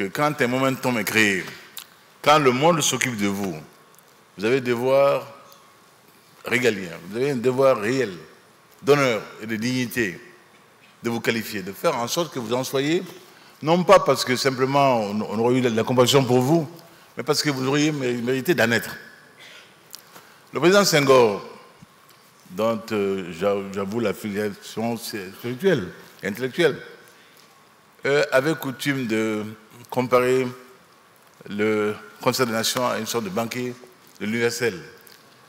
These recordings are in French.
que quand un momentum est créé, quand le monde s'occupe de vous, vous avez un devoir régalien, vous avez un devoir réel d'honneur et de dignité de vous qualifier, de faire en sorte que vous en soyez, non pas parce que simplement on aurait eu de la compassion pour vous, mais parce que vous auriez mérité d'en être. Le président Senghor, dont j'avoue la filiation spirituelle et intellectuelle, avait coutume de comparer le Conseil des Nations à une sorte de banquet de l'universel.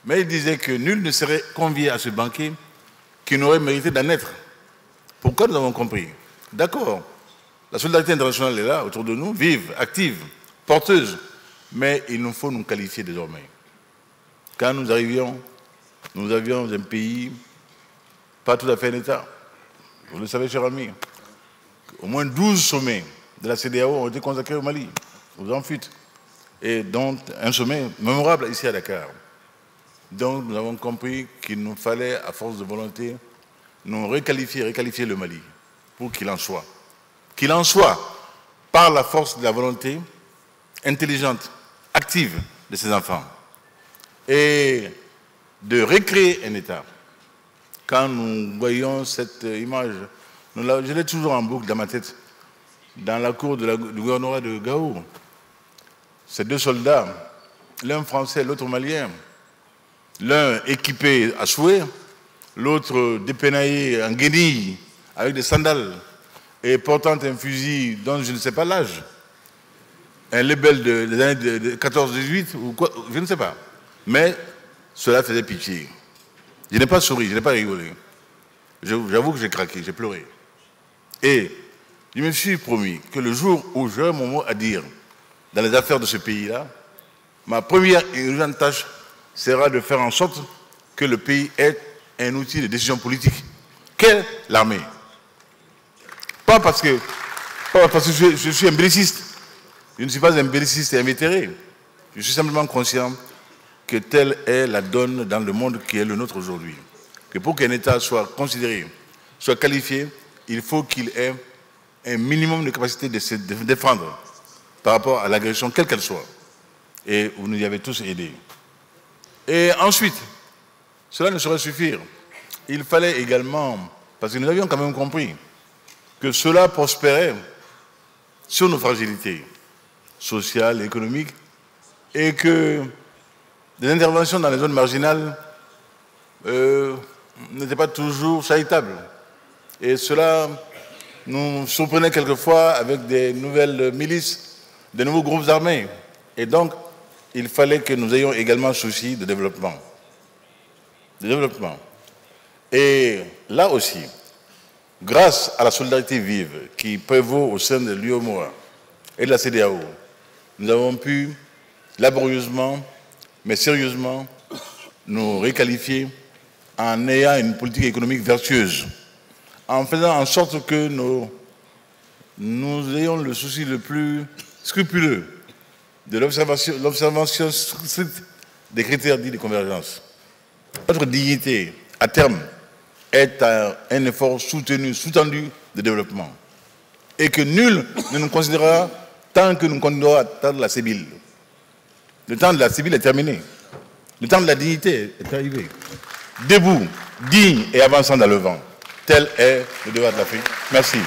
Mais il disait que nul ne serait convié à ce banquet qui n'aurait mérité d'en être. Pourquoi nous avons compris? D'accord, la solidarité internationale est là, autour de nous, vive, active, porteuse, mais il nous faut nous qualifier désormais. Quand nous arrivions, nous avions un pays, pas tout à fait un État. Vous le savez, cher ami, au moins 12 sommets de la CEDEAO ont été consacrés au Mali, aux amphithéâtres, et dont un sommet mémorable ici à Dakar. Donc nous avons compris qu'il nous fallait, à force de volonté, nous requalifier le Mali pour qu'il en soit. Qu'il en soit par la force de la volonté intelligente, active de ses enfants. Et de recréer un État. Quand nous voyons cette image, je l'ai toujours en boucle dans ma tête, dans la cour du gouvernorat de Gao. Ces deux soldats, l'un français, l'autre malien, l'un équipé à souhait, l'autre dépénaillé en guenille, avec des sandales, et portant un fusil dont je ne sais pas l'âge, un label des années de 14-18, ou quoi, je ne sais pas. Mais cela faisait pitié. Je n'ai pas souri, je n'ai pas rigolé. J'avoue que j'ai craqué, j'ai pleuré. Et je me suis promis que le jour où j'aurai mon mot à dire dans les affaires de ce pays-là, ma première et urgente tâche sera de faire en sorte que le pays ait un outil de décision politique. Qu'est l'armée? Pas parce que je suis un belliciste. Je ne suis pas un belliciste et invétéré. Je suis simplement conscient que telle est la donne dans le monde qui est le nôtre aujourd'hui. Que pour qu'un État soit considéré, soit qualifié, il faut qu'il ait un minimum de capacité de se défendre par rapport à l'agression, quelle qu'elle soit. Et vous nous y avez tous aidés. Et ensuite, cela ne saurait suffire. Il fallait également, parce que nous avions quand même compris que cela prospérait sur nos fragilités sociales, économiques, et que des interventions dans les zones marginales n'étaient pas toujours charitables. Et cela nous surprenait quelquefois avec des nouvelles milices, de nouveaux groupes armés. Et donc, il fallait que nous ayons également souci de développement. Et là aussi, grâce à la solidarité vive qui prévaut au sein de l'UEMOA et de la CEDEAO, nous avons pu laborieusement, mais sérieusement, nous requalifier en ayant une politique économique vertueuse, en faisant en sorte que nous ayons le souci le plus scrupuleux de l'observation stricte des critères dits de convergence. Notre dignité, à terme, est un effort sous-tendu de développement. Et que nul ne nous considérera tant que nous continuerons à attendre la sébile. Le temps de la sébile est terminé. Le temps de la dignité est arrivé. Debout, digne et avançant dans le vent. Tel est le devoir de l'Afrique. Merci.